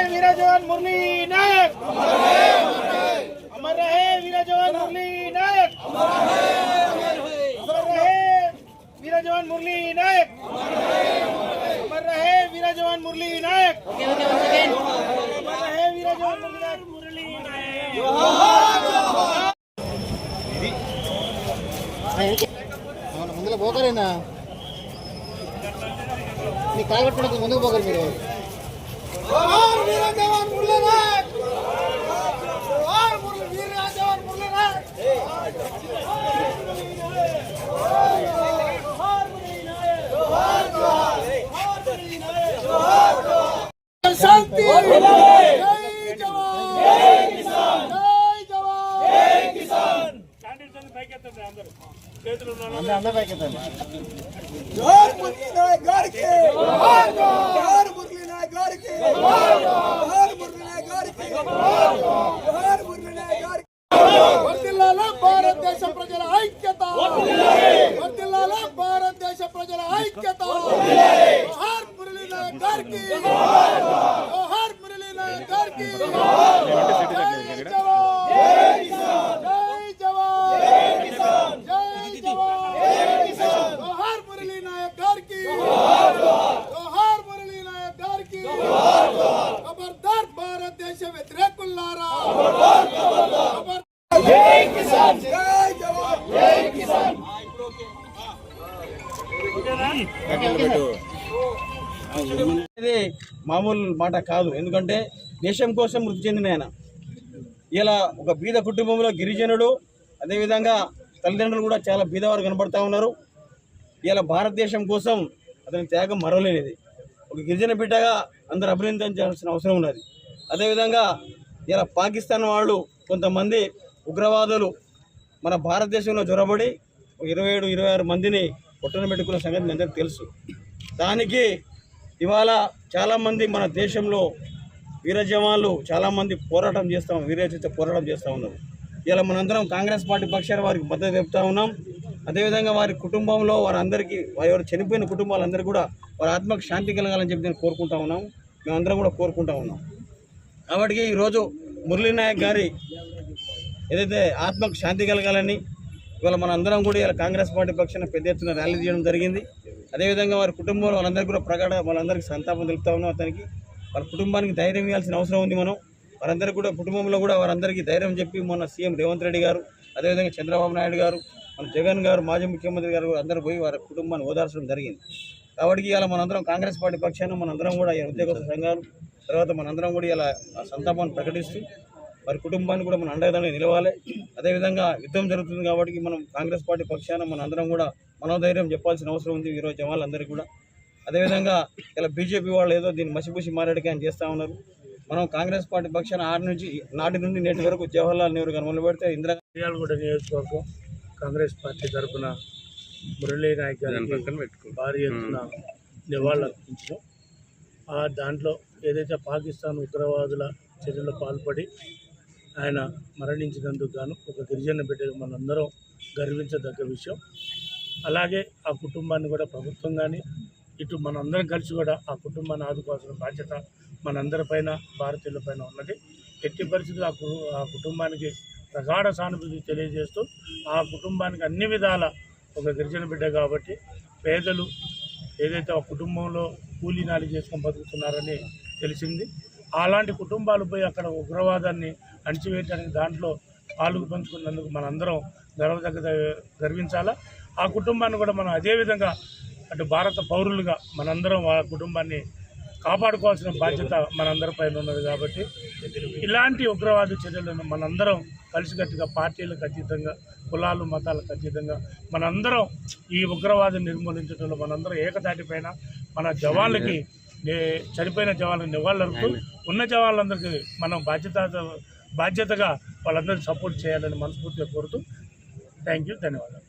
वीर जवान मुरली नायक अमर रहे। वीर जवान मुरली नायक अमर रहे। वीर जवान मुरली नायक अमर रहे। वीर जवान मुरली नायक अमर रहे। वीर जवान मुरली नायक ముందులో పోకరేనా నీ కాలు పట్టుకుంటే ముందుకు పోకరు మీరు शांति అందరూ పైకెత్తండి जोहार मुरली नायक गाరికి जोहार मुरली नायक गाరికి जोहार मुरली नायक गाరికి जोहार मुरली नायक गाరికి వర్ధిల్లాల భారతదేశ ప్రజల ఐక్యత వర్ధిల్లాల భారతదేశ ప్రజల ఐక్యత जोहार मुरली नायक गाరికి जोहार मुरली नायक गाరికి जय जवान जय किसान जय जवान जय किसान जय जवान जय किसान जोहार मुरली नायक गाరికి जोहार मुरली नायक गाరికి खबरदार भारत देश व्यतिरेकुल्लारा खबरदार जय किसान जय जवान जय किसान ఇది మామూలు మాట కాదు. ఎందుకంటే దేశం కోసం మృతి చెందిన ఆయన. ఇలా ఒక బీద కుటుంబంలో గిరిజనుడు, అదేవిధంగా తల్లిదండ్రులు కూడా చాలా బీదవారు కనబడతా ఉన్నారు. ఇలా భారతదేశం కోసం అతని త్యాగం మరవలేనిది. ఒక గిరిజన బిడ్డగా అందరూ అభినందించాల్సిన అవసరం ఉన్నది. అదేవిధంగా ఇలా పాకిస్తాన్ వాళ్ళు కొంతమంది ఉగ్రవాదులు మన భారతదేశంలో జొరబడి 27-26 మందిని పొట్టన పెట్టుకున్న సంగతి మీ అందరికీ తెలుసు. దానికి ఇవాళ చాలామంది మన దేశంలో వీర జవాన్లు చాలామంది పోరాటం చేస్తాం, వీరోచిత పోరాటం చేస్తూ ఉన్నారు. ఇలా మనందరం కాంగ్రెస్ పార్టీ పక్షాన వారికి మద్దతు చెప్తా ఉన్నాం. అదేవిధంగా వారి కుటుంబంలో వారందరికీ ఎవరు చనిపోయిన కుటుంబాలందరూ కూడా వారి ఆత్మకు శాంతి కలగాలని చెప్పి నేను కోరుకుంటా ఉన్నాం. మేమందరం కూడా కోరుకుంటా ఉన్నాం. కాబట్టి ఈరోజు మురళీ నాయక్ గారి ఏదైతే ఆత్మకు శాంతి కలగాలని ఇవాళ మనందరం కూడా ఇలా కాంగ్రెస్ పార్టీ పక్షాన పెద్ద ఎత్తున ర్యాలీ చేయడం జరిగింది. అదేవిధంగా వారి కుటుంబంలో వాళ్ళందరికీ కూడా వాళ్ళందరికీ సంతాపం తెలుపుతా ఉన్నాం. అతనికి వాళ్ళ కుటుంబానికి ధైర్యం ఇవ్వాల్సిన అవసరం ఉంది. మనం వారందరికీ కూడా కుటుంబంలో కూడా వారందరికీ ధైర్యం చెప్పి మొన్న సీఎం రేవంత్ రెడ్డి గారు, అదేవిధంగా చంద్రబాబు నాయుడు గారు, మన జగన్ గారు, మాజీ ముఖ్యమంత్రి గారు అందరూ పోయి వారి కుటుంబాన్ని ఓదార్చడం జరిగింది. కాబట్టి ఇలా మనందరం కాంగ్రెస్ పార్టీ పక్షాన మనందరం కూడా ఈ ఉద్యోగస్తుల సంఘాలు తర్వాత మనందరం కూడా ఇలా సంతాపాన్ని ప్రకటిస్తూ వారి కుటుంబాన్ని కూడా మన అండదండగా నిలవాలి. అదేవిధంగా యుద్ధం జరుగుతుంది కాబట్టి మనం కాంగ్రెస్ పార్టీ పక్షాన మనందరం కూడా మనోధైర్యం చెప్పాల్సిన అవసరం ఉంది ఈరోజు జవాన్లందరికీ కూడా. అదేవిధంగా ఇలా బీజేపీ వాళ్ళు ఏదో దీన్ని మసిపూసి మారేడుకాయని చేస్తూ ఉన్నారు. మనం కాంగ్రెస్ పార్టీ పక్షాన నాటి నుండి నేటి వరకు జవహర్లాల్ నెహ్రూ గారు మొదలుపెడితే మిర్యాలగూడ నియోజకవర్గం కాంగ్రెస్ పార్టీ తరఫున మురళీ నాయక్ గారికి భారీ ఎత్తున నివాళులు అర్పించడం. దాంట్లో ఏదైతే పాకిస్తాన్ ఉగ్రవాదుల చర్యలో పాల్పడి ఆయన మరణించినందుకు గాను ఒక గిరిజన బిడ్డగా మనందరం గర్వించదగ్గ విషయం. అలాగే ఆ కుటుంబాన్ని కూడా ప్రభుత్వం కానీ ఇటు మనందరం కలిసి కూడా ఆ కుటుంబాన్ని ఆదుకోవాల్సిన బాధ్యత మనందరిపైన, భారతీయులపైన ఉన్నది. ఎట్టి పరిస్థితుల్లో ఆ కుటుంబానికి ప్రగాఢ సానుభూతి తెలియజేస్తూ ఆ కుటుంబానికి అన్ని విధాల ఒక గిరిజన బిడ్డ కాబట్టి పేదలు ఏదైతే ఆ కుటుంబంలో కూలీనాలి చేసుకొని బతుకుతున్నారని తెలిసింది. అలాంటి కుటుంబాలు పోయి అక్కడ ఉగ్రవాదాన్ని అణిచివేయడానికి దాంట్లో పాలు పంచుకున్నందుకు మనందరం గర్వించాలా. ఆ కుటుంబాన్ని కూడా మనం అదేవిధంగా అటు భారత పౌరులుగా మనందరం ఆ కుటుంబాన్ని కాపాడుకోవాల్సిన బాధ్యత మనందరిపైన ఉన్నది. కాబట్టి ఇలాంటి ఉగ్రవాద చర్యలను మనందరం కలిసికట్టుగా పార్టీలకు అతీతంగా, కులాలు మతాలకు అతీతంగా మనందరం ఈ ఉగ్రవాదం నిర్మూలించడంలో మనందరం ఏకతాటిపైన మన జవాన్లకి, చనిపోయిన జవాన్లకు నివాళులర్పుతూ ఉన్న జవాన్లందరికీ మనం బాధ్యతగా వాళ్ళందరికీ సపోర్ట్ చేయాలని మనస్ఫూర్తిగా కోరుతూ థ్యాంక్ యూ, ధన్యవాదాలు.